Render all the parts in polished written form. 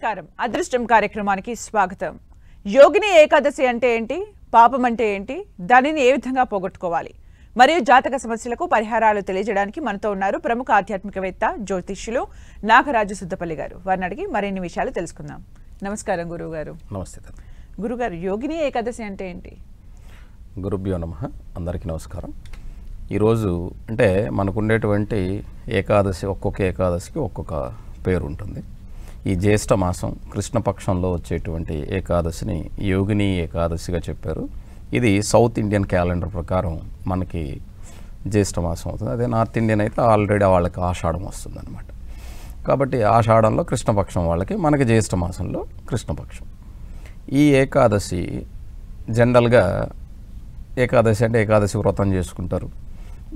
నమస్కారం. అదృష్టం కార్యక్రమానికి స్వాగతం. యోగిని ఏకాదశి అంటే ఏంటి, పాపం అంటే ఏంటి, దానిని ఏ విధంగా పోగొట్టుకోవాలి మరియు జాతక సమస్యలకు పరిహారాలు తెలియజేయడానికి మనతో ఉన్నారు ప్రముఖ ఆధ్యాత్మికవేత్త జ్యోతిష్యులు నాగరాజు సుద్దపల్లి గారు. వారిని అడిగి మరిన్ని విషయాలు తెలుసుకుందాం. నమస్కారం గురువు గారు. నమస్తే గురుగారు, యోగిని ఏకాదశి అంటే ఏంటి? గురుభ్యో నమః. అందరికీ నమస్కారం. ఈరోజు అంటే మనకుండేటువంటి ఏకాదశి, ఒక్కొక్క ఏకాదశికి ఒక్కొక్క పేరు ఉంటుంది. ఈ జ్యేష్ఠ మాసం కృష్ణపక్షంలో వచ్చేటువంటి ఏకాదశిని యోగిని ఏకాదశిగా చెప్పారు. ఇది సౌత్ ఇండియన్ క్యాలెండర్ ప్రకారం మనకి జ్యేష్ఠ మాసం అవుతుంది. అదే నార్త్ ఇండియన్ అయితే ఆల్రెడీ వాళ్ళకి ఆషాఢం వస్తుంది అనమాట. కాబట్టి ఆషాఢంలో కృష్ణపక్షం వాళ్ళకి, మనకి జ్యేష్ఠ మాసంలో కృష్ణపక్షం. ఈ ఏకాదశి జనరల్గా ఏకాదశి అంటే ఏకాదశి వ్రతం చేసుకుంటారు.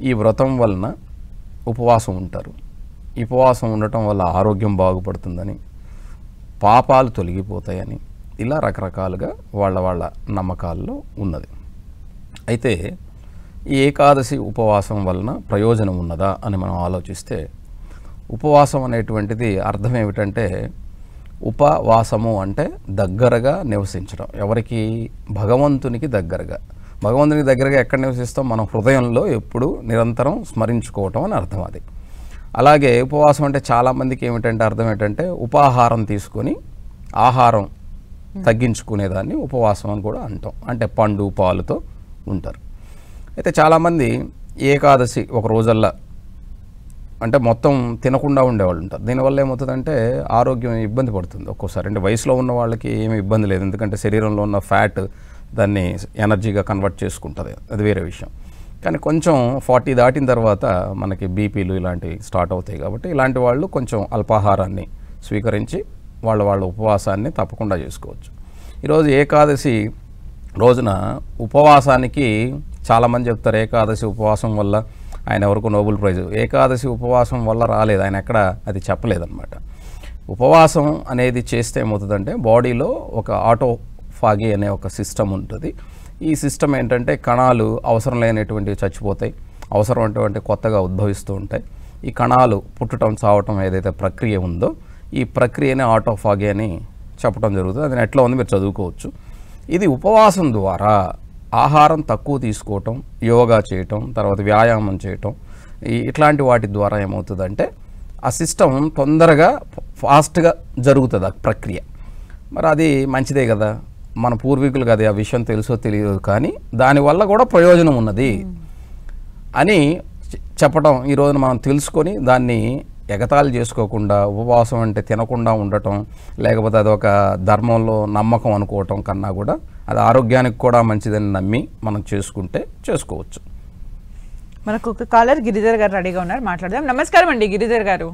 ఈ వ్రతం వలన ఉపవాసం ఉంటారు. ఈ ఉపవాసం ఉండటం వల్ల ఆరోగ్యం బాగుపడుతుందని, పాపాలు తొలగిపోతాయని, ఇలా రకరకాలుగా వాళ్ళ నమ్మకాల్లో ఉన్నది. అయితే ఈ ఏకాదశి ఉపవాసం వలన ప్రయోజనం ఉన్నదా అని మనం ఆలోచిస్తే, ఉపవాసం అనేటువంటిది అర్థం ఏమిటంటే, ఉపవాసము అంటే దగ్గరగా నివసించడం. ఎవరికి? భగవంతునికి దగ్గరగా. భగవంతునికి దగ్గరగా ఎక్కడ నివసిస్తాం? మనం హృదయంలో ఎప్పుడు నిరంతరం స్మరించుకోవటం అని అర్థం. అది అలాగే ఉపవాసం అంటే చాలామందికి ఏమిటంటే అర్థం ఏంటంటే, ఉపాహారం తీసుకొని ఆహారం తగ్గించుకునేదాన్ని ఉపవాసం అని కూడా అంటాం. అంటే పండు పాలుతో ఉంటారు. అయితే చాలామంది ఏకాదశి ఒక రోజల్లా అంటే మొత్తం తినకుండా ఉండేవాళ్ళు ఉంటారు. దీనివల్ల ఏమవుతుందంటే ఆరోగ్యం ఇబ్బంది పడుతుంది ఒక్కోసారి. అంటే వయసులో ఉన్న వాళ్ళకి ఏమీ ఇబ్బంది లేదు, ఎందుకంటే శరీరంలో ఉన్న ఫ్యాట్ దాన్ని ఎనర్జీగా కన్వర్ట్ చేసుకుంటుంది, అది వేరే విషయం. కానీ కొంచెం 40 దాటిన తర్వాత మనకి బీపీలు ఇలాంటివి స్టార్ట్ అవుతాయి. కాబట్టి ఇలాంటి వాళ్ళు కొంచెం అల్పాహారాన్ని స్వీకరించి వాళ్ళ ఉపవాసాన్ని తప్పకుండా చేసుకోవచ్చు. ఈరోజు ఏకాదశి రోజున ఉపవాసానికి చాలామంది చెప్తారు, ఏకాదశి ఉపవాసం వల్ల ఆయన ఎవరికి నోబెల్ ప్రైజ్. ఏకాదశి ఉపవాసం వల్ల రాలేదు, ఆయన ఎక్కడ అది చెప్పలేదన్నమాట. ఉపవాసం అనేది చేస్తే ఏమవుతుందంటే బాడీలో ఒక ఆటోఫాగీ అనే ఒక సిస్టమ్ ఉంటుంది. ఈ సిస్టమ్ ఏంటంటే కణాలు అవసరం లేనటువంటివి చచ్చిపోతాయి, అవసరమైనటువంటి కొత్తగా ఉద్భవిస్తూ ఉంటాయి. ఈ కణాలు పుట్టడం చావటం ఏదైతే ప్రక్రియ ఉందో, ఈ ప్రక్రియనే ఆటోఫాగీ అని చెప్పడం జరుగుతుంది. అది నెట్లో ఉంది, మీరు చదువుకోవచ్చు. ఇది ఉపవాసం ద్వారా ఆహారం తక్కువ తీసుకోవటం, యోగా చేయటం, తర్వాత వ్యాయామం చేయటం, ఇట్లాంటి వాటి ద్వారా ఏమవుతుందంటే ఆ సిస్టమ్ తొందరగా ఫాస్ట్గా జరుగుతుంది ఆ ప్రక్రియ. మరి అది మంచిదే కదా. మన పూర్వీకులు కదా ఆ విషయం తెలుసో తెలియదు, కానీ దానివల్ల కూడా ప్రయోజనం ఉన్నది అని చెప్పడం ఈరోజున మనం తెలుసుకొని దాన్ని ఎగతాళి చేసుకోకుండా, ఉపవాసం అంటే తినకుండా ఉండటం, లేకపోతే అదొక ధర్మంలో నమ్మకం అనుకోవటం కన్నా కూడా అది ఆరోగ్యానికి కూడా మంచిదని నమ్మి మనం చేసుకుంటే చేసుకోవచ్చు. మనకు ఒక కాలర్ గిరిధర్ గారు రెడీగా ఉన్నారు, మాట్లాడదాం. నమస్కారం అండి గిరిధర్ గారు.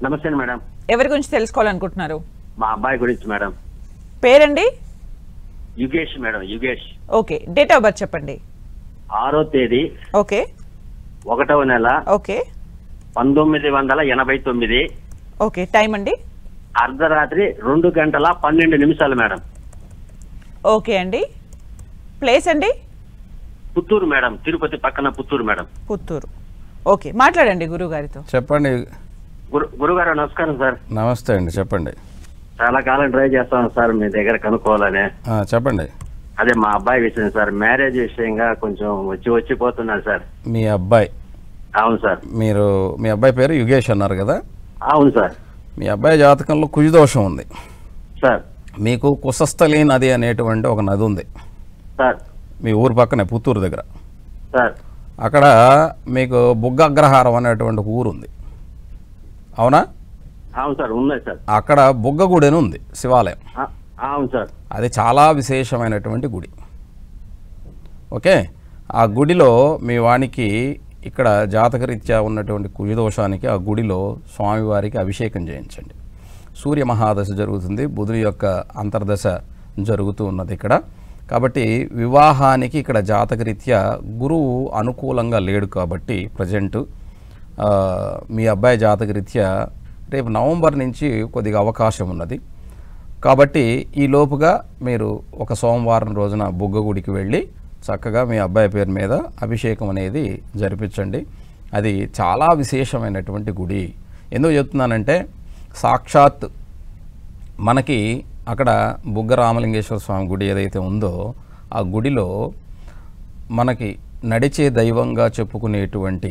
నమస్తే మేడం. ఎవరి గురించి తెలుసుకోవాలనుకుంటున్నారు? మా అబ్బాయి గురించి మేడం. పేరండి? Yugesh madam, Yugesh. Okay, date of birth చెప్పండి. 6వ తేదీ ఓకే 1వ నెల ఓకే 1989. ఓకే, టైం అండి? అర్ధరాత్రి 2:12 మేడం. ఓకే అండి. ప్లేస్ అండి? పుత్తూరు మేడం, తిరుపతి పక్కన పుత్తూరు మేడం. పుత్తూరు. ఓకే, మాట్లాడండి గురువు గారితో. చెప్పండి. గురుగారు నమస్కారం సార్. నమస్తే అండి, చెప్పండి. చాలా కాలం ట్రై చేస్తాను సార్ మీ దగ్గర కనుక్కోవాలని. చెప్పండి. అదే మా అబ్బాయి విషయం సార్, మ్యారేజ్ విషయంగా కొంచెం వచ్చిపోతున్నాడు సార్. మీ అబ్బాయి? అవును సార్. మీ అబ్బాయి పేరు యుగేష్ అన్నారు కదా? అవును సార్. మీ అబ్బాయి జాతకంలో కుజదోషం ఉంది సార్. మీకు కుశస్థలి నది అనేటువంటి ఒక నది ఉంది సార్. మీ ఊరు పక్కనే, పుత్తూరు దగ్గర. సార్. అక్కడ మీకు బుగ్గగ్రహారం అనేటువంటి ఊరు ఉంది, అవునా? అవును సార్, ఉన్నాయి సార్. అక్కడ బుగ్గగుడి అని ఉంది, శివాలయం. అవును సార్. అది చాలా విశేషమైనటువంటి గుడి. ఓకే, ఆ గుడిలో మీ వానికి ఇక్కడ జాతకరీత్యా ఉన్నటువంటి కుజదోషానికి ఆ గుడిలో స్వామివారికి అభిషేకం చేయించండి. సూర్య మహాదశ జరుగుతుంది, బుధుని యొక్క అంతర్దశ జరుగుతూ ఉన్నది ఇక్కడ. కాబట్టి వివాహానికి ఇక్కడ జాతకరీత్యా గురువు అనుకూలంగా లేడు. కాబట్టి ప్రజెంటు మీ అబ్బాయి జాతకరీత్యా రేపు నవంబర్ నుంచి కొద్దిగా అవకాశం ఉన్నది. కాబట్టి ఈ లోపుగా మీరు ఒక సోమవారం రోజున బుగ్గగుడికి వెళ్ళి చక్కగా మీ అబ్బాయి పేరు మీద అభిషేకం అనేది జరిపించండి. అది చాలా విశేషమైనటువంటి గుడి. ఎందుకు చెప్తున్నానంటే, సాక్షాత్ మనకి అక్కడ బుగ్గ రామలింగేశ్వర స్వామి గుడి ఏదైతే ఉందో ఆ గుడిలో మనకి నడిచే దైవంగా చెప్పుకునేటువంటి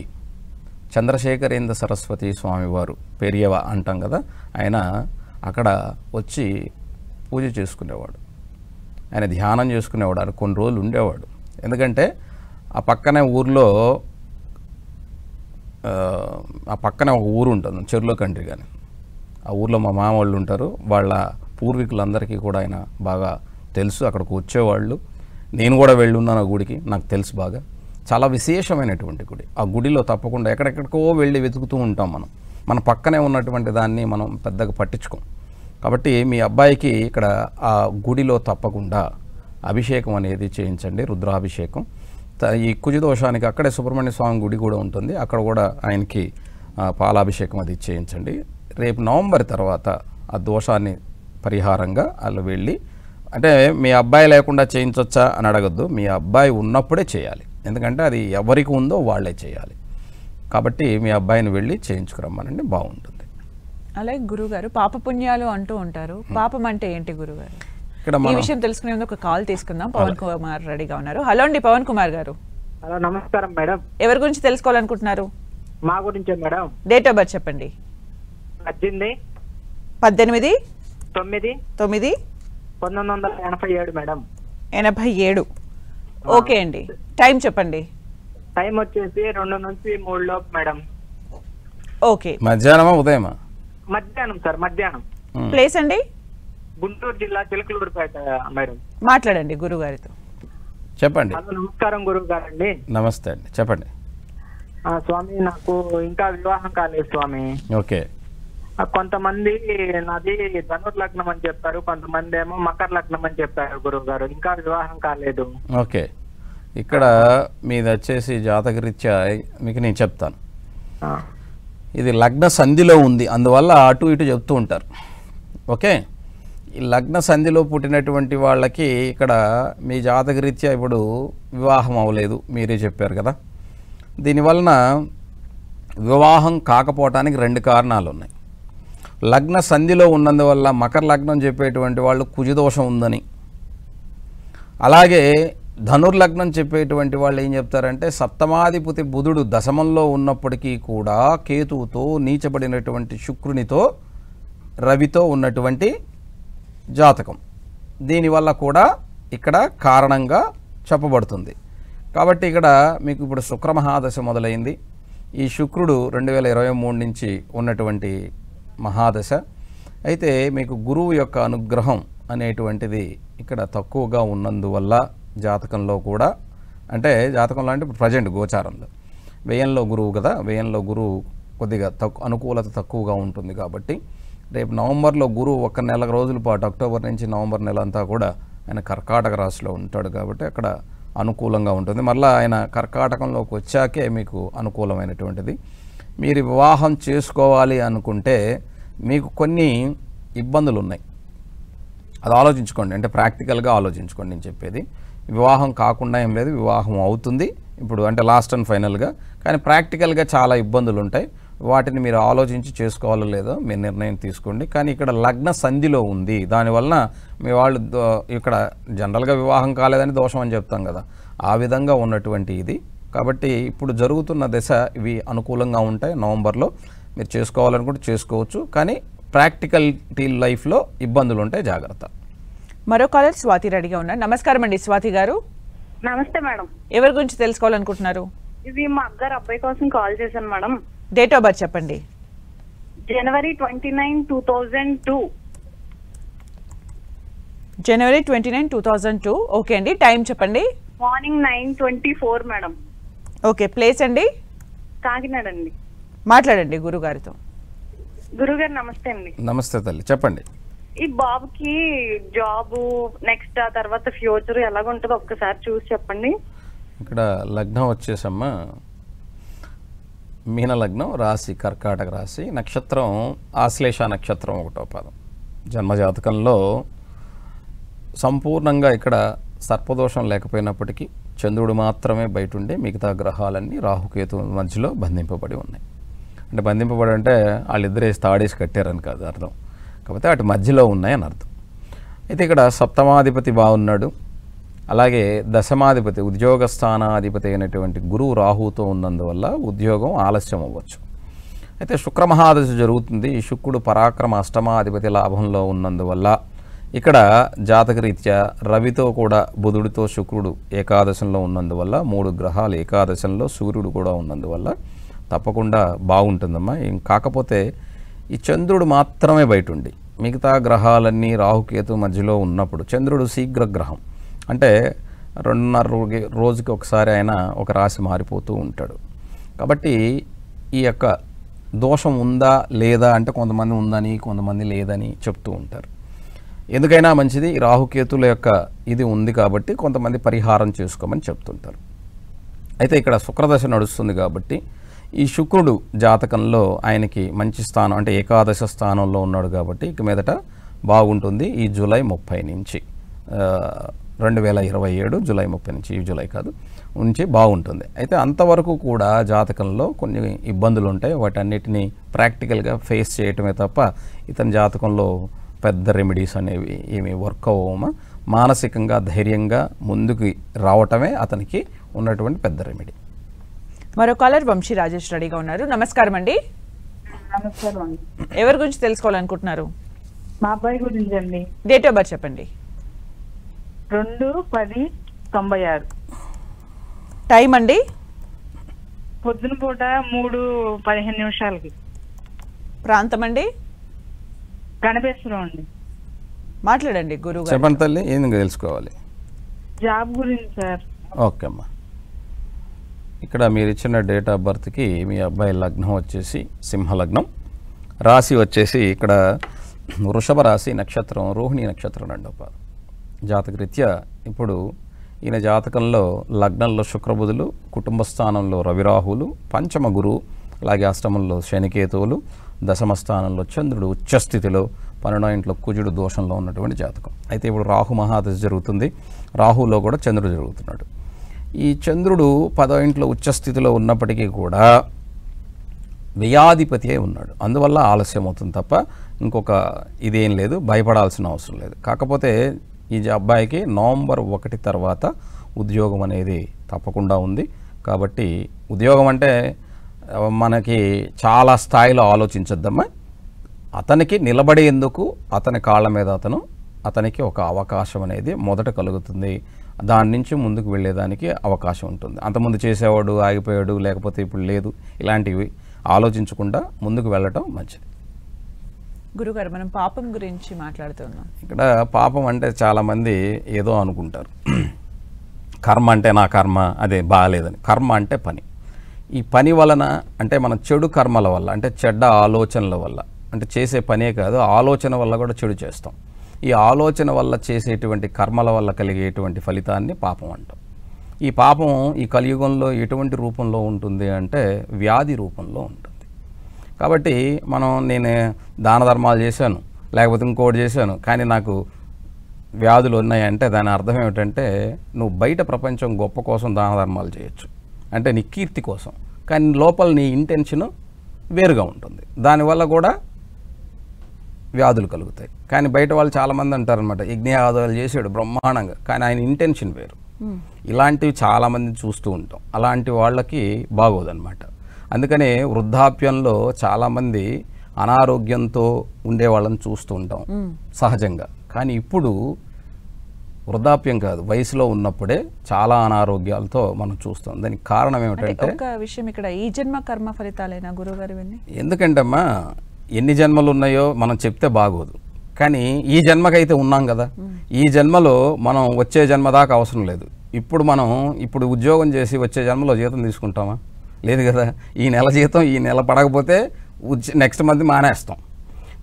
చంద్రశేఖరేంద్ర సరస్వతి స్వామివారు పెరియవ అంటాం కదా, ఆయన అక్కడ వచ్చి పూజ చేసుకునేవాడు, ఆయన ధ్యానం చేసుకునేవాడు, ఆయన కొన్ని రోజులు ఉండేవాడు. ఎందుకంటే ఆ పక్కనే ఊర్లో ఆ పక్కనే ఒక ఊరు ఉంటుంది, చెరులో కంట్రీ కానీ, ఆ ఊర్లో మా మామ వాళ్ళు ఉంటారు, వాళ్ళ పూర్వీకులందరికీ కూడా ఆయన బాగా తెలుసు. అక్కడికి వచ్చేవాళ్ళు, నేను కూడా వెళ్ళున్నాను ఆ గుడికి, నాకు తెలుసు బాగా. చాలా విశేషమైనటువంటి గుడి. ఆ గుడిలో తప్పకుండా ఎక్కడెక్కడికో వెళ్ళి వెతుకుతూ ఉంటాం మనం, మన పక్కనే ఉన్నటువంటి దాన్ని మనం పెద్దగా పట్టించుకోం. కాబట్టి మీ అబ్బాయికి ఇక్కడ ఆ గుడిలో తప్పకుండా అభిషేకం అనేది చేయించండి, రుద్రాభిషేకం. ఈ కుజదోషానికి అక్కడే సుబ్రహ్మణ్య స్వామి గుడి కూడా ఉంటుంది, అక్కడ కూడా ఆయనకి పాలాభిషేకం అది చేయించండి. రేపు నవంబర్ తర్వాత ఆ దోషాన్ని పరిహారంగా వాళ్ళు వెళ్ళి, అంటే మీ అబ్బాయి లేకుండా చేయించవచ్చా అని అడగద్దు, మీ అబ్బాయి ఉన్నప్పుడే చేయాలి. ఎందుకంటే అది ఎవరికి ఉందో వాళ్ళే చేయాలి. కాబట్టి మీ అబ్బాయిని వెళ్ళి చేయించుకురమ్మనండి, బాగుంటుంది. అలాగే గురుగారు పాపపుణ్యాలు అంటూ ఉంటారు, పాపం అంటే ఏంటి గురుగారు? ఇక్కడ ఈ విషయం తెలుసుకునేందుకు ఒక కాల్ తీసుకుందాం. పవన్ కుమార్ రెడీగా ఉన్నారు. హలో అండి పవన్ కుమార్ గారు. హలో, నమస్కారం మేడం. ఎవరి గురించి తెలుసుకోవాలనుకుంటున్నారు? మా గురించే మేడం. డేట్ ఆఫ్ బర్త్ చెప్పండి. 18/9/1987 మేడం. 87. ఓకే అండి, టైం చెప్పండి. టైం వచ్చేసి 2 నుంచి 3 లోపు మేడం. ఓకే. మధ్యాహ్నమా ఉదయమా? మధ్యాహ్నం సార్, మధ్యాహ్నం. ప్లేస్ అండి? గుంటూరు జిల్లా చిలకలూరుపేట మేడం. మాట్లాడండి గురుగారితో. చెప్పండి. హలో, నమస్కారం గురువు గారండి. నమస్తే అండి, చెప్పండి. స్వామి, నాకు ఇంకా వివాహం కాలేదు స్వామి. ఓకే. కొంతమంది నాది ధనుర్లగ్నం అని చెప్పారు, కొంతమంది ఏమో మకర లగ్నం అని చెప్పారు గురువు గారు. ఇంకా వివాహం కాలేదు. ఓకే, ఇక్కడ మీది వచ్చేసి జాతకరీత్యా మీకు నేను చెప్తాను. ఇది లగ్న సంధిలో ఉంది, అందువల్ల అటు ఇటు చెప్తూ ఉంటారు. ఓకే, ఈ లగ్న సంధిలో పుట్టినటువంటి వాళ్ళకి ఇక్కడ మీ జాతకరీత్యా ఇప్పుడు వివాహం అవ్వలేదు, మీరే చెప్పారు కదా. దీనివలన వివాహం కాకపోవటానికి 2 కారణాలు ఉన్నాయి. లగ్న సంధిలో ఉన్నందువల్ల మకర లగ్నం చెప్పేటువంటి వాళ్ళు కుజదోషం ఉందని, అలాగే ధనుర్లగ్నం చెప్పేటువంటి వాళ్ళు ఏం చెప్తారంటే సప్తమాధిపతి బుధుడు దశమంలో ఉన్నప్పటికీ కూడా కేతువుతో నీచబడినటువంటి శుక్రునితో రవితో ఉన్నటువంటి జాతకం, దీనివల్ల కూడా ఇక్కడ కారణంగా చెప్పబడుతుంది. కాబట్టి ఇక్కడ మీకు ఇప్పుడు శుక్రమహాదశ మొదలైంది. ఈ శుక్రుడు 2023 నుంచి ఉన్నటువంటి మహాదశ. అయితే మీకు గురువు యొక్క అనుగ్రహం అనేటువంటిది ఇక్కడ తక్కువగా ఉన్నందువల్ల జాతకంలో కూడా, అంటే జాతకంలో అంటే ప్రజెంట్ గోచారంలో వ్యయంలో గురువు కదా, వ్యయంలో గురువు కొద్దిగా అనుకూలత తక్కువగా ఉంటుంది. కాబట్టి రేపు నవంబర్లో గురువు 1 నెల రోజుల పాటు, అక్టోబర్ నుంచి నవంబర్ నెల అంతా కూడా ఆయన కర్కాటక రాశిలో ఉంటాడు. కాబట్టి అక్కడ అనుకూలంగా ఉంటుంది. మళ్ళీ ఆయన కర్కాటకంలోకి వచ్చాకే మీకు అనుకూలమైనటువంటిది. మీరు వివాహం చేసుకోవాలి అనుకుంటే మీకు కొన్ని ఇబ్బందులు ఉన్నాయి, అది ఆలోచించుకోండి. అంటే ప్రాక్టికల్గా ఆలోచించుకోండి. నేను చెప్పేది వివాహం కాకుండా ఏం లేదు, వివాహం అవుతుంది ఇప్పుడు, అంటే లాస్ట్ అండ్ ఫైనల్గా. కానీ ప్రాక్టికల్గా చాలా ఇబ్బందులు ఉంటాయి, వాటిని మీరు ఆలోచించి చేసుకోవాలో లేదో మీరు నిర్ణయం తీసుకోండి. కానీ ఇక్కడ లగ్న సంధిలో ఉంది, దానివలన మీ వాళ్ళు ఇక్కడ జనరల్గా వివాహం కాలేదని దోషం అని చెప్తాం కదా, ఆ విధంగా ఉన్నటువంటి ఇది. కాబట్టి ఇప్పుడు జరుగుతున్న దశ ఇవి అనుకూలంగా ఉంటాయి. నవంబర్లో మీరు చేసుకోవాలనుకుంటే చేసుకోవచ్చు, కానీ ప్రాక్టికల్టీ లైఫ్లో ఇబ్బందులు ఉంటాయి, జాగ్రత్త. మరో కాలర్ స్వాతి రెడీగా ఉన్నారు. నమస్కారం అండి స్వాతి గారు. నమస్తే మేడం. ఎవరి గురించి తెలుసుకోవాలనుకుంటున్నారు? ఇది మా అగ్గారు అబ్బాయి కోసం కాల్ చేశాను మేడం. డేట్ ఆఫ్ బర్త్ చెప్పండి. జనవరి 29, 2002. జనవరి 29, 2002. ఓకే అండి, టైం చెప్పండి. Morning 9:24 madam. ఓకే, ప్లేస్ అండి? కాకినాడ అండి. మాట్లాడండి గురుగారితో. గురుగారు నమస్తే అండి. నమస్తే తల్లి, చెప్పండి. ఈ బాబుకి జాబ్ నెక్స్ట్ ఆ తర్వాత ఫ్యూచర్ ఎలాగుంటుందో ఒక్కసారి చూసి చెప్పండి. ఇక్కడ లగ్నం వచ్చేసమ్మా మీన లగ్నం, రాశి కర్కాటక రాశి, నక్షత్రం ఆశ్లేష నక్షత్రం 1వ పాదం. జన్మజాతకంలో సంపూర్ణంగా ఇక్కడ సర్పదోషం లేకపోయినప్పటికీ చంద్రుడు మాత్రమే బయట ఉండి మిగతా గ్రహాలన్నీ రాహుకేతు మధ్యలో బంధింపబడి ఉన్నాయి. అంటే బంధింపబడి అంటే వాళ్ళిద్దరే తాడేసి కట్టారని కాదు అర్థం. కాకపోతే వాటి మధ్యలో ఉన్నాయని అర్థం. అయితే ఇక్కడ సప్తమాధిపతి బాగున్నాడు, అలాగే దశమాధిపతి ఉద్యోగ స్థానాధిపతి అయినటువంటి గురువు రాహుతో ఉన్నందువల్ల ఉద్యోగం ఆలస్యం అవ్వచ్చు. అయితే శుక్రమహాదశ జరుగుతుంది. ఈ శుక్రుడు పరాక్రమ అష్టమాధిపతి లాభంలో ఉన్నందువల్ల ఇక్కడ జాతకరీత్యా రవితో కూడా బుధుడితో శుక్రుడు ఏకాదశంలో ఉన్నందువల్ల 3 గ్రహాలు ఏకాదశంలో సూర్యుడు కూడా ఉన్నందువల్ల తప్పకుండా బాగుంటుందమ్మా. కాకపోతే ఈ చంద్రుడు మాత్రమే బయట ఉండి మిగతా గ్రహాలన్నీ రాహుకేతు మధ్యలో ఉన్నప్పుడు, చంద్రుడు శీఘ్ర గ్రహం అంటే 2.5 రోజుకి ఒకసారి ఆయన ఒక రాశి మారిపోతూ ఉంటాడు. కాబట్టి ఈ యొక్క దోషం ఉందా లేదా అంటే కొంతమంది ఉందని కొంతమంది లేదని చెప్తూ ఉంటారు. ఎందుకైనా మంచిది, రాహుకేతుల యొక్క ఇది ఉంది కాబట్టి కొంతమంది పరిహారం చేసుకోమని చెప్తుంటారు. అయితే ఇక్కడ శుక్రదశ నడుస్తుంది కాబట్టి ఈ శుక్రుడు జాతకంలో ఆయనకి మంచి స్థానం అంటే ఏకాదశ స్థానంలో ఉన్నాడు కాబట్టి ఇక మీదట బాగుంటుంది. ఈ జూలై 30 నుంచి 2027 జూలై 30 నుంచి, ఈ జూలై కాదు నుంచి బాగుంటుంది. అయితే అంతవరకు కూడా జాతకంలో కొన్ని ఇబ్బందులు ఉంటాయి. వాటన్నిటిని ప్రాక్టికల్గా ఫేస్ చేయటమే తప్ప ఇతని జాతకంలో పెద్ద రెమెడీస్ అనేవి ఏమి వర్క్ అవ్వమా. మానసికంగా ధైర్యంగా ముందుకు రావటమే అతనికి ఉన్నటువంటి పెద్ద రెమెడీ. మరో కాలర్ వంశీ రాజేష్ రెడీగా ఉన్నారు. నమస్కారం అండి. నమస్కారం అండి. ఎవరి గురించి తెలుసుకోవాలనుకుంటున్నారు? మా అబ్బాయి గురించి అండి. డేట్ ఆఫ్ బర్త్ చెప్పండి. 2/10/96. టైం అండి? పొద్దున పూట 3:15 ప్రాంతం అండి? గణపేశ్వరం అండి. మాట్లాడండి గురువు గారు. చెప్పండి తల్లి, ఏం తెలుసుకోవాలి? జాబ్ గురించి సార్. ఓకే అమ్మా. ఇక్కడ మీరు ఇచ్చిన డేట్ ఆఫ్ బర్త్కి మీ అబ్బాయి లగ్నం వచ్చేసి సింహలగ్నం, రాశి వచ్చేసి ఇక్కడ వృషభ రాశి, నక్షత్రం రోహిణి నక్షత్రం 2వ పాదం. జాతకరీత్యా ఇప్పుడు ఈయన జాతకంలో లగ్నంలో శుక్రబుధులు, కుటుంబ స్థానంలో రవిరాహులు, పంచమ గురువు, అలాగే అష్టమంలో శనికేతువులు, దశమ స్థానంలో చంద్రుడు ఉచ్చస్థితిలో, 12వ ఇంట్లో కుజుడు దోషంలో ఉన్నటువంటి జాతకం. అయితే ఇప్పుడు రాహు మహాదశ జరుగుతుంది. రాహులో కూడా చంద్రుడు జరుగుతున్నాడు. ఈ చంద్రుడు 10వ ఇంట్లో ఉచ్చస్థితిలో ఉన్నప్పటికీ కూడా వ్యయాధిపతి అయి ఉన్నాడు. అందువల్ల ఆలస్యం అవుతుంది తప్ప ఇంకొక ఇదేం లేదు, భయపడాల్సిన అవసరం లేదు. కాకపోతే ఈ అబ్బాయికి నవంబర్ 1 తర్వాత ఉద్యోగం అనేది తప్పకుండా ఉంది. కాబట్టి ఉద్యోగం అంటే మనకి చాలా స్థాయిలో ఆలోచించొద్దమ్మా. అతనికి నిలబడేందుకు అతని కాళ్ళ మీద అతనికి ఒక అవకాశం అనేది మొదట కలుగుతుంది. దాని నుంచి ముందుకు వెళ్ళేదానికి అవకాశం ఉంటుంది. అంతకుముందు చేసేవాడు ఆగిపోయాడు, లేకపోతే ఇప్పుడు లేదు, ఇలాంటివి ఆలోచించకుండా ముందుకు వెళ్ళటం మంచిది. గురుగారు, మనం పాపం గురించి మాట్లాడుతున్నాం. ఇక్కడ పాపం అంటే చాలామంది ఏదో అనుకుంటారు, కర్మ అంటే నా కర్మ అదే బాగాలేదని. కర్మ అంటే పని. ఈ పని వలన అంటే మన చెడు కర్మల వల్ల అంటే చెడ్డ ఆలోచనల వల్ల అంటే చేసే పనే కాదు, ఆలోచన వల్ల కూడా చెడు చేస్తాం. ఈ ఆలోచన వల్ల చేసేటువంటి కర్మల వల్ల కలిగేటువంటి ఫలితాన్ని పాపం అంటాం. ఈ పాపం ఈ కలియుగంలో ఎటువంటి రూపంలో ఉంటుంది అంటే వ్యాధి రూపంలో ఉంటుంది. కాబట్టి నేను దాన ధర్మాలు చేశాను, లేకపోతే ఇంకోటి చేశాను, కానీ నాకు వ్యాధులు ఉన్నాయంటే దాని అర్థం ఏమిటంటే నువ్వు బయట ప్రపంచం గొప్ప కోసం దాన ధర్మాలు చేయొచ్చు, అంటే నీ కీర్తి కోసం, కానీ లోపల నీ ఇంటెన్షన్ వేరుగా ఉంటుంది. దానివల్ల కూడా వ్యాధులు కలుగుతాయి. కానీ బయట వాళ్ళు చాలామంది అంటారనమాట, యజ్ఞయాగాలు చేసాడు బ్రహ్మాండంగా, కానీ ఆయన ఇంటెన్షన్ వేరు. ఇలాంటివి చాలామంది చూస్తూ ఉంటాం. అలాంటి వాళ్ళకి బాగోదన్నమాట. అందుకనే వృద్ధాప్యంలో చాలామంది అనారోగ్యంతో ఉండే వాళ్ళని చూస్తూ ఉంటాం సహజంగా. కానీ ఇప్పుడు వృద్ధాప్యం కాదు, వయసులో ఉన్నప్పుడే చాలా అనారోగ్యాలతో మనం చూస్తాం. దానికి కారణం ఏమిటంటే ఒక విషయం, ఇక్కడ ఈ జన్మ కర్మ ఫలితాలేనా గురుగారు ఇవన్నీ? ఎందుకంటే అమ్మా ఎన్ని జన్మలు ఉన్నాయో మనం చెప్తే బాగోదు, కానీ ఈ జన్మకైతే ఉన్నాం కదా. ఈ జన్మలో మనం వచ్చే జన్మ దాకా అవసరం లేదు. ఇప్పుడు ఉద్యోగం చేసి వచ్చే జన్మలో జీతం తీసుకుంటామా? లేదు కదా. ఈ నెల జీతం ఈ నెల పడకపోతే నెక్స్ట్ మంత్ మానేస్తాం.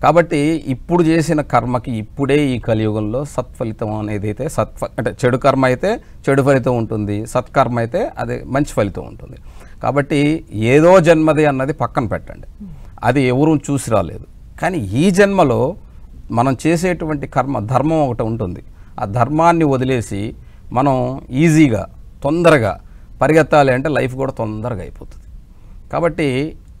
కాబట్టి ఇప్పుడు చేసిన కర్మకి ఇప్పుడే ఈ కలియుగంలో సత్ఫలితం అనేది అయితే అంటే చెడు కర్మ అయితే చెడు ఫలితం ఉంటుంది, సత్కర్మ అయితే అదే మంచి ఫలితం ఉంటుంది. కాబట్టి ఏదో జన్మది అన్నది పక్కన పెట్టండి, అది ఎవరూ చూసి రాలేదు. కానీ ఈ జన్మలో మనం చేసేటువంటి ధర్మం ఒకటి ఉంటుంది. ఆ ధర్మాన్ని వదిలేసి మనం ఈజీగా తొందరగా పరిగెత్తాలి అంటే లైఫ్ కూడా తొందరగా అయిపోతుంది. కాబట్టి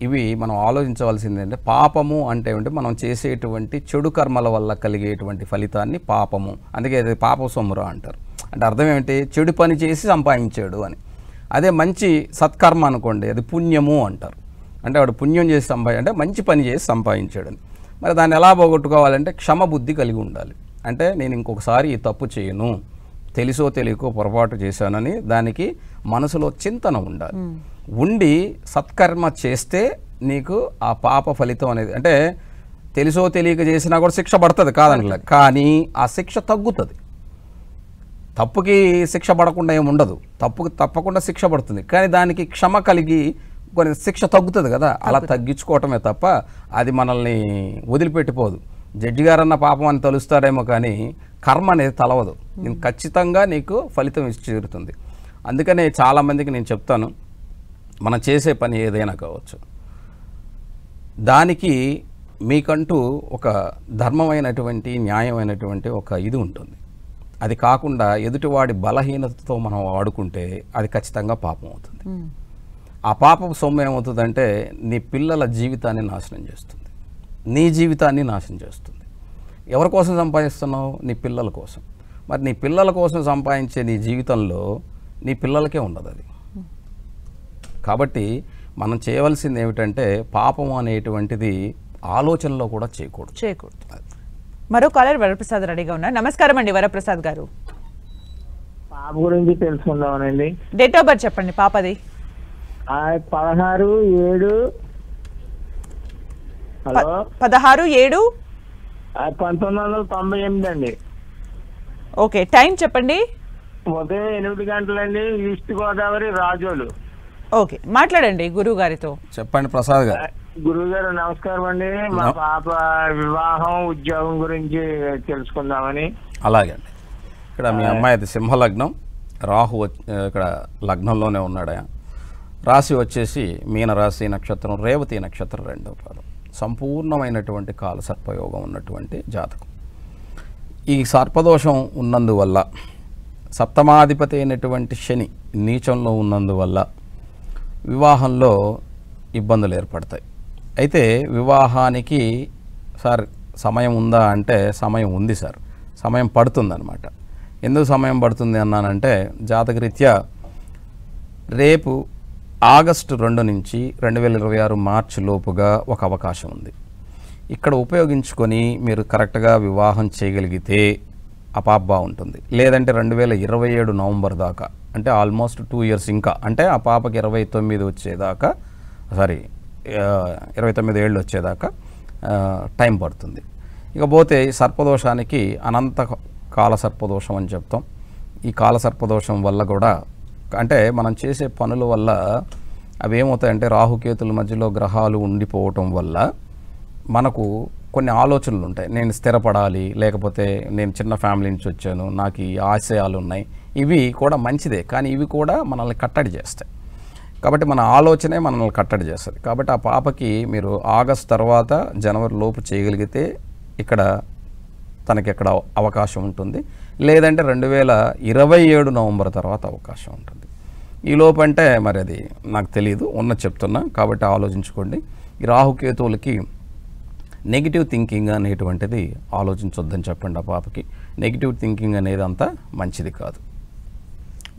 ఇవి మనం ఆలోచించవలసింది ఏంటంటే పాపము అంటే ఏమిటి, మనం చేసేటువంటి చెడు కర్మల వల్ల కలిగేటువంటి ఫలితాన్ని పాపము, అందుకే అది పాప సొమ్మురా అంటారు. అంటే అర్థం ఏమిటి, చెడు పని చేసి సంపాదించాడు అని. అదే మంచి సత్కర్మ అనుకోండి, అది పుణ్యము అంటారు. అంటే వాడు పుణ్యం చేసి అంటే మంచి పని చేసి సంపాదించాడని. మరి దాన్ని ఎలా పోగొట్టుకోవాలంటే క్షమబుద్ధి కలిగి ఉండాలి. అంటే నేను ఇంకొకసారి ఈ తప్పు చేయను, తెలుసో తెలియకో పొరపాటు చేశానని దానికి మనసులో చింతన ఉండాలి. ఉండి సత్కర్మ చేస్తే నీకు ఆ పాప ఫలితం అనేది, అంటే తెలుసో తెలియక చేసినా కూడా శిక్ష పడుతుంది కాదనలే, కానీ ఆ శిక్ష తగ్గుతుంది. తప్పుకి శిక్ష పడకుండా ఏమి ఉండదు, తప్పుకి తప్పకుండా శిక్ష పడుతుంది, కానీ దానికి క్షమ కలిగి కొన్ని శిక్ష తగ్గుతుంది కదా, అలా తగ్గించుకోవటమే తప్ప అది మనల్ని వదిలిపెట్టిపోదు. జడ్జి గారన్న పాపం అని తలుస్తాడేమో కానీ కర్మ అనేది తలవదు. నేను ఖచ్చితంగా నీకు ఫలితం ఇచ్చి తీరుతుంది. అందుకనే చాలామందికి నేను చెప్తాను, మనం చేసే పని ఏదైనా కావచ్చు, దానికి మీకంటూ ఒక ధర్మమైనటువంటి న్యాయమైనటువంటి ఒక ఇది ఉంటుంది. అది కాకుండా ఎదుటివాడి బలహీనతతో మనం వాడుకుంటే అది ఖచ్చితంగా పాపం అవుతుంది. ఆ పాపం సొమ్ము ఏమవుతుందంటే నీ పిల్లల జీవితాన్ని నాశనం చేస్తుంది, నీ జీవితాన్ని నాశనం చేస్తుంది. ఎవరి కోసం సంపాదిస్తున్నావు? నీ పిల్లల కోసం. మరి నీ పిల్లల కోసం సంపాదించే నీ జీవితంలో నీ పిల్లలకే ఉండదు అది. కాబట్టి మనం చేయవలసింది ఏమిటంటే పాపం అనేటువంటిది ఆలోచనలో కూడా చేయకూడదు. మరో కాలర్ వరప్రసాద్ రెడీగా ఉన్నారు. నమస్కారం అండి వరప్రసాద్ గారు. పాప గురించి తెలుసుకుందామనండి. డేట్ ఆఫ్ బర్త్ చెప్పండి పాపది. 16/7 హలో 16/7/1998 అండి. ఓకే, టైం చెప్పండి. ఉదయం 8 గంటలండి, ఈస్ట్ గోదావరి రాజోలు. ఓకే, మాట్లాడండి గురువు గారితో. చెప్పండి ప్రసాద్ గారు. గురువు గారు నమస్కారం అండి. మా పాప వివాహం ఉద్యోగం గురించి తెలుసుకుందామని. అలాగే అండి. ఇక్కడ మీ అమ్మాయిది సింహలగ్నం, రాహు ఇక్కడ లగ్నంలోనే ఉన్నాడా. రాశి వచ్చేసి మీనరాశి, నక్షత్రం రేవతి నక్షత్రం 2వ పాదం. సంపూర్ణమైనటువంటి కాల సర్పయోగం ఉన్నటువంటి జాతకం. ఈ సర్పదోషం ఉన్నందువల్ల, సప్తమాధిపతి అయినటువంటి శని నీచంలో ఉన్నందువల్ల వివాహంలో ఇబ్బందులు ఏర్పడతాయి. అయితే వివాహానికి సార్ సమయం ఉందా అంటే సమయం ఉంది సార్, సమయం పడుతుందన్నమాట. ఎందుకు సమయం పడుతుంది అన్నానంటే జాతకరీత్యా రేపు ఆగస్టు 2 నుంచి 2026 మార్చి లోపుగా ఒక అవకాశం ఉంది. ఇక్కడ ఉపయోగించుకొని మీరు కరెక్ట్గా వివాహం చేయగలిగితే ఆ పాప బాగుంటుంది. లేదంటే 2027 నవంబర్ దాకా, అంటే ఆల్మోస్ట్ 2 ఇయర్స్ ఇంకా, అంటే ఆ పాపకి 29 వచ్చేదాకా, 29 ఏళ్ళు వచ్చేదాకా టైం పడుతుంది. ఇకపోతే సర్పదోషానికి అనంత కాల సర్పదోషం అని చెప్తాం. ఈ కాల సర్పదోషం వల్ల కూడా, అంటే మనం చేసే పనుల వల్ల అవి ఏమవుతాయంటే రాహుకేతుల మధ్యలో గ్రహాలు ఉండిపోవటం వల్ల మనకు కొన్ని ఆలోచనలు ఉంటాయి. నేను స్థిరపడాలి, లేకపోతే నేను చిన్న ఫ్యామిలీ నుంచి వచ్చాను, నాకు ఈ ఆశయాలు ఉన్నాయి. ఇవి కూడా మంచిదే, కానీ ఇవి కూడా మనల్ని కట్టడి చేస్తాయి. కాబట్టి మన ఆలోచనే మనల్ని కట్టడి చేస్తుంది. కాబట్టి ఆ పాపకి మీరు ఆగస్ట్ తర్వాత జనవరి లోపు చేయగలిగితే ఇక్కడ తనకి ఎక్కడ అవకాశం ఉంటుంది. లేదంటే 2027 నవంబర్ తర్వాత అవకాశం ఉంటుంది. ఈ లోపు అంటే మరి అది నాకు తెలియదు, ఉన్నది చెప్తున్నా. కాబట్టి ఆలోచించుకోండి. ఈ రాహుకేతువులకి నెగిటివ్ థింకింగ్ అనేటువంటిది ఆలోచించొద్దని చెప్పండి. ఆ పాపకి నెగిటివ్ థింకింగ్ అనేది అంత మంచిది కాదు.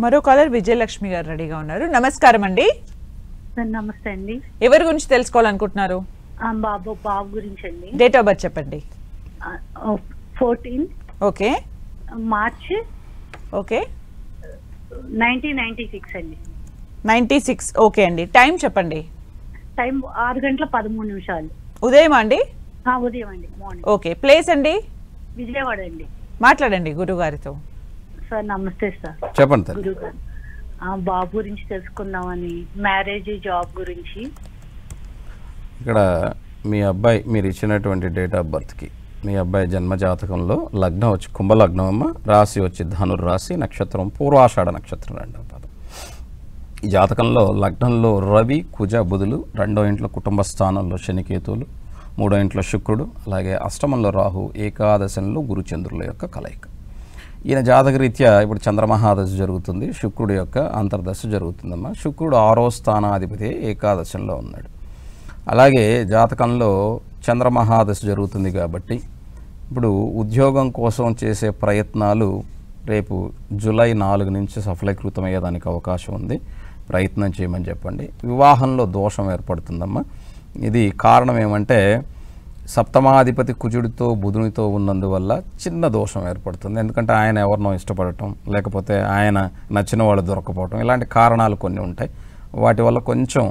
మరో కాలర్ విజయలక్ష్మి గారు రెడీగా ఉన్నారు. నమస్కారం అండి. నమస్తే అండి. ఎవరి గురించి తెలుసుకోవాలనుకుంటున్నారు? బాబు గురించి అండి. డేట్ ఆఫ్ బర్త్ చెప్పండి. 14 ఓకే మార్చ్ ఓకే 1996 అండి. 96 ఓకే అండి. టైం చెప్పండి. టైం 6:13 ఉదయం అండి? ఉదయం అండి, మార్నింగ్. ఓకే, ప్లేస్ అండి? విజయవాడ అండి. మాట్లాడండి గురువు గారితో. సార్ నమస్తే సార్. చెప్పండి. గురువు గారు, బాబు గురించి తెలుసుకుందామని, మ్యారేజ్, జాబ్ గురించి. ఇక్కడ మీ అబ్బాయి మీరు ఇచ్చినటువంటి డేట్ ఆఫ్ బర్త్కి మీ అబ్బాయి జన్మజాతకంలో లగ్నం వచ్చి కుంభలగ్నం అమ్మ, రాశి వచ్చి ధనుర్రాశి, నక్షత్రం పూర్వాషాఢ నక్షత్రం 2వ పాదం. ఈ జాతకంలో లగ్నంలో రవి, కుజ, బుధులు, 2వ ఇంట్లో కుటుంబ స్థానంలో శనికేతువులు, 3వ ఇంట్లో శుక్రుడు, అలాగే అష్టమంలో రాహు, ఏకాదశంలో గురుచంద్రుల యొక్క కలయిక. ఈయన జాతకరీత్యా ఇప్పుడు చంద్రమహాదశ జరుగుతుంది, శుక్రుడు యొక్క అంతర్దశ జరుగుతుందమ్మా. శుక్రుడు 6వ స్థానాధిపతి ఏకాదశంలో ఉన్నాడు. అలాగే జాతకంలో చంద్రమహాదశ జరుగుతుంది కాబట్టి ఇప్పుడు ఉద్యోగం కోసం చేసే ప్రయత్నాలు రేపు జూలై 4 నుంచి సఫలీకృతమయ్యేదానికి అవకాశం ఉంది. ప్రయత్నం చేయమని చెప్పండి. వివాహంలో దోషం ఏర్పడుతుందమ్మా. ఇది కారణం ఏమంటే సప్తమాధిపతి కుజుడితో బుధునితో ఉన్నందువల్ల చిన్న దోషం ఏర్పడుతుంది. ఎందుకంటే ఆయన ఎవరినో ఇష్టపడటం, లేకపోతే ఆయన నచ్చిన వాళ్ళు దొరకపోవటం, ఇలాంటి కారణాలు కొన్ని ఉంటాయి. వాటి వల్ల కొంచెం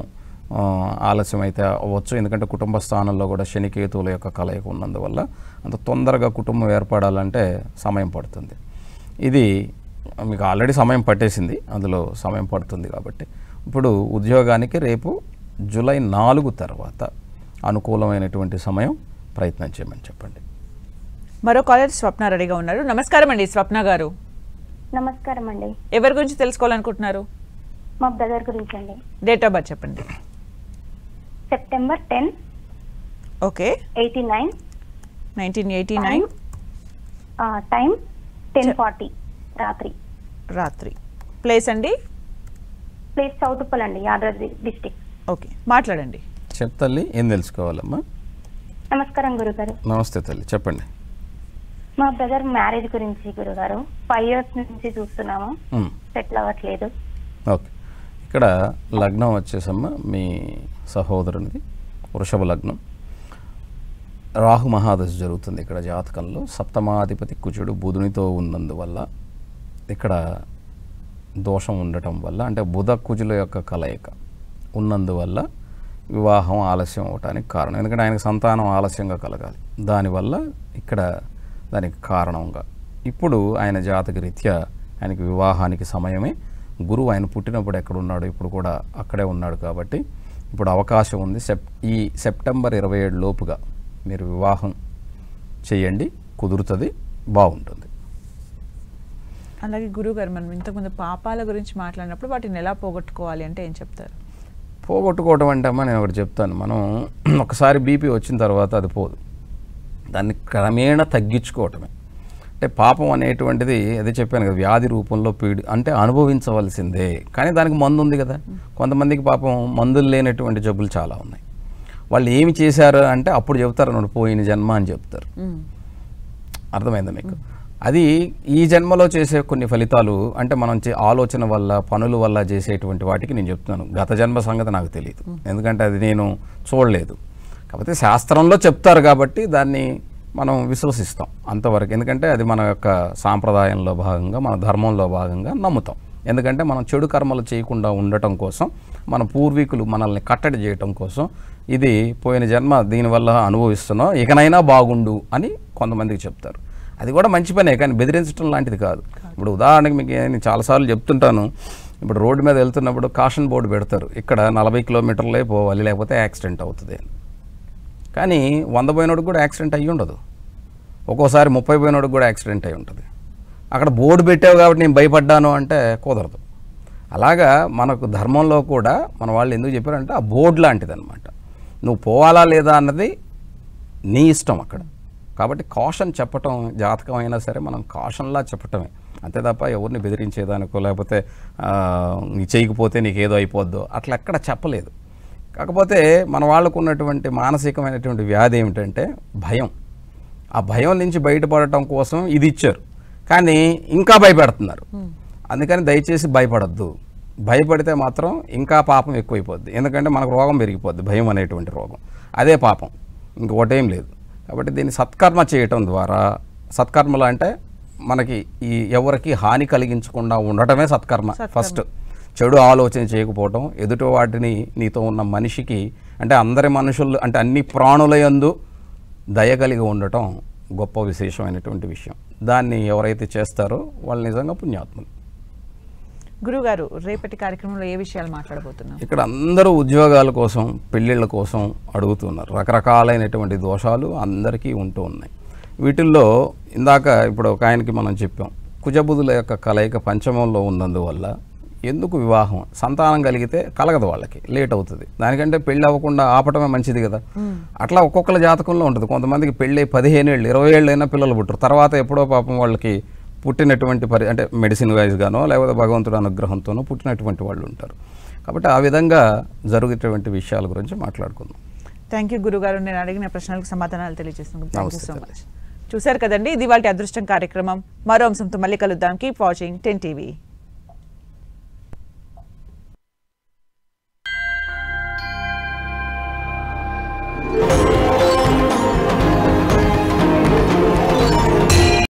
ఆలస్యం అయితే అవ్వచ్చు. ఎందుకంటే కుటుంబ స్థానంలో కూడా శనికేతువుల యొక్క కలయిక ఉన్నందువల్ల అంత తొందరగా కుటుంబం ఏర్పడాలంటే సమయం పడుతుంది. ఇది మీకు ఆల్రెడీ సమయం పట్టేసింది, అందులో సమయం పడుతుంది. కాబట్టి ఇప్పుడు ఉద్యోగానికి రేపు జూలై 4 తర్వాత అనుకూలమైనటువంటి సమయం, ప్రయత్నం చేయమని చెప్పండి. మరో కాలర్ స్వప్న రెడీగా ఉన్నారు. నమస్కారం అండి స్వప్న గారు. నమస్కారం అండి. ఎవరి గురించి తెలుసుకోవాలనుకుంటున్నారు? మా బ్రదర్ గురించి అండి. డేట్ ఆఫ్ బర్త్ చెప్పండి. సెప్టెంబర్ 10 ఓకే 89 1989 టైం 10:40 రాత్రి. ప్లేస్ అండి? ప్లేస్ చౌటుప్పల్ అండి, యాదాద్రి డిస్టిక్. ఓకే మాట్లాడండి. చెప్తల్లి, ఏం తెలుసుకోవాలమ్మా? నమస్కారం గురుగారు. నమస్తే తల్లి, చెప్పండి. మా బ్రదర్ మ్యారేజ్ గురించి గురుగారు. 5 years నుంచి చూస్తున్నాము, సెటిల్ అవ్వట్లేదు. ఓకే, ఇక్కడ లగ్నం వచ్చేసమ్మా మీ సహోదరునిది వృషభ లగ్నం. రాహు మహాదశ జరుగుతుంది ఇక్కడ జాతకంలో. సప్తమాధిపతి కుజుడు బుధునితో ఉన్నందువల్ల ఇక్కడ దోషం ఉండటం వల్ల, అంటే బుధ కుజుల యొక్క కలయిక ఉన్నందువల్ల వివాహం ఆలస్యం అవడానికి కారణం. ఎందుకంటే ఆయనకు సంతానం ఆలస్యంగా కలగాలి, దానివల్ల ఇక్కడ దానికి కారణంగా ఇప్పుడు ఆయన జాతక రీత్యా ఆయనకి వివాహానికి సమయమే. గురువు ఆయన పుట్టినప్పుడు ఎక్కడున్నాడు, ఇప్పుడు కూడా అక్కడే ఉన్నాడు. కాబట్టి ఇప్పుడు అవకాశం ఉంది. ఈ సెప్టెంబర్ 27 లోపుగా మీరు వివాహం చేయండి, కుదురుతుంది, బాగుంటుంది. అలాగే గురువుగారు, మనం ఇంతకుముందు పాపాల గురించి మాట్లాడినప్పుడు వాటిని ఎలా పోగొట్టుకోవాలి అంటే ఏం చెప్తారు? పోగొట్టుకోవటం అంటే అమ్మా నేను ఒకటి చెప్తాను. మనం ఒకసారి బీపీ వచ్చిన తర్వాత అది పోదు, దాన్ని క్రమేణా తగ్గించుకోవటమే. అంటే పాపం అనేటువంటిది అదే చెప్పాను కదా, వ్యాధి రూపంలో అంటే అనుభవించవలసిందే. కానీ దానికి మందు ఉంది కదా. కొంతమందికి పాపం మందులు లేనటువంటి జబ్బులు చాలా ఉన్నాయి. వాళ్ళు ఏమి చేశారు అంటే అప్పుడు చెప్తారు, నన్ను పోయిన జన్మ అని చెప్తారు. అర్థమైందా మీకు? అది ఈ జన్మలో చేసే కొన్ని ఫలితాలు, అంటే మనం ఆలోచన వల్ల, పనుల వల్ల చేసేటువంటి వాటికి నేను చెప్తున్నాను. గత జన్మ సంగతి నాకు తెలియదు, ఎందుకంటే అది నేను చూడలేదు. కాకపోతే శాస్త్రంలో చెప్తారు కాబట్టి దాన్ని మనం విశ్వసిస్తాం అంతవరకు. ఎందుకంటే అది మన యొక్క సాంప్రదాయంలో భాగంగా, మన ధర్మంలో భాగంగా నమ్ముతాం. ఎందుకంటే మనం చెడు కర్మలు చేయకుండా ఉండటం కోసం, మన పూర్వీకులు మనల్ని కట్టడి చేయటం కోసం, ఇది పోయిన జన్మ దీనివల్ల అనుభవిస్తున్నాం, ఇకనైనా బాగుండు అని కొంతమందికి చెప్తారు. అది కూడా మంచి పనే, కానీ బెదిరించడం లాంటిది కాదు. ఇప్పుడు ఉదాహరణకి మీకు నేను చాలాసార్లు చెప్తుంటాను, ఇప్పుడు రోడ్డు మీద వెళ్తున్నప్పుడు కాషన్ బోర్డు పెడతారు, ఇక్కడ 40 కిలోమీటర్లే పోవాలి లేకపోతే యాక్సిడెంట్ అవుతుంది అని. కానీ 100 పోయినోడికి కూడా యాక్సిడెంట్ అయ్యి ఉండదు, ఒక్కోసారి 30 పోయినోడికి కూడా యాక్సిడెంట్ అయి ఉంటుంది. అక్కడ బోర్డు పెట్టావు కాబట్టి నేను భయపడ్డాను అంటే కుదరదు. అలాగా మనకు ధర్మంలో కూడా మన వాళ్ళు ఎందుకు చెప్పారంటే ఆ బోర్డు లాంటిది అనమాట. నువ్వు పోవాలా లేదా అన్నది నీ ఇష్టం అక్కడ. కాబట్టి కాషన్ చెప్పటం, జాతకం అయినా సరే మనం కాషన్లా చెప్పటమే, అంతే తప్ప ఎవరిని బెదిరించేదానికో లేకపోతే నీ చేయకపోతే నీకు ఏదో అయిపోద్దో అట్లా ఎక్కడ చెప్పలేదు. కాకపోతే మన వాళ్ళకు ఉన్నటువంటి మానసికమైనటువంటి వ్యాధి ఏమిటంటే భయం. ఆ భయం నుంచి బయటపడటం కోసం ఇది ఇచ్చారు, కానీ ఇంకా భయపెడుతున్నారు. అందుకని దయచేసి భయపడద్దు. భయపడితే మాత్రం ఇంకా పాపం ఎక్కువైపోద్ది. ఎందుకంటే మనకు రోగం పెరిగిపోద్ది, భయం అనేటువంటి రోగం. అదే పాపం, ఇంకొకటేం లేదు. కాబట్టి దీన్ని సత్కర్మ చేయటం ద్వారా, సత్కర్మలు అంటే మనకి ఈ ఎవరికి హాని కలిగించకుండా ఉండటమే సత్కర్మ. ఫస్ట్ చెడు ఆలోచన చేయకపోవటం, ఎదుటి వాటిని నీతో ఉన్న మనిషికి, అంటే అందరి మనుషులు అంటే అన్ని ప్రాణుల యందు దయ కలిగి ఉండటం గొప్ప విశేషమైనటువంటి విషయం. దాన్ని ఎవరైతే చేస్తారో వాళ్ళు నిజంగా పుణ్యాత్ములు. గురుగారు, రేపటి కార్యక్రమంలో ఏ విషయాలు మాట్లాడబోతున్నాం? ఇక్కడ అందరూ ఉద్యోగాల కోసం, పెళ్ళిళ్ళ కోసం అడుగుతున్నారు. రకరకాలైనటువంటి దోషాలు అందరికీ ఉంటూ ఉన్నాయి. వీటిల్లో ఇందాక ఇప్పుడు ఒక ఆయనకి మనం చెప్పాం, కుజబుధుల యొక్క కలయిక పంచమంలో ఉన్నందువల్ల ఎందుకు వివాహం, సంతానం కలిగితే కలగదు, వాళ్ళకి లేట్ అవుతుంది. దానికంటే పెళ్ళి అవ్వకుండా ఆపటమే మంచిది కదా. అట్లా ఒక్కొక్కల జాతకంలో ఉంటుంది. కొంతమందికి పెళ్ళి 15 ఏళ్ళు 20 ఏళ్ళు అయినా పిల్లలు పుట్టరు. తర్వాత ఎప్పుడో పాపం వాళ్ళకి పుట్టినటువంటి అంటే మెడిసిన్ వైజ్గానో లేకపోతే భగవంతుడు అనుగ్రహంతోనో పుట్టినటువంటి వాళ్ళు ఉంటారు. కాబట్టి ఆ విధంగా జరిగేటువంటి విషయాల గురించి మాట్లాడుకుందాం. థ్యాంక్ యూ గురుగారు, నేను అడిగిన ప్రశ్నలకు సమాధానాలు తెలియజేస్తున్నాను. థ్యాంక్ యూ నమస్తే సో తల్లి. మచ్. చూశారు కదండి, ఇది వాళ్ళ అదృష్టం కార్యక్రమం. మరో అంశంతో మళ్ళీ కలుద్దాం. Keep watching 10 TV.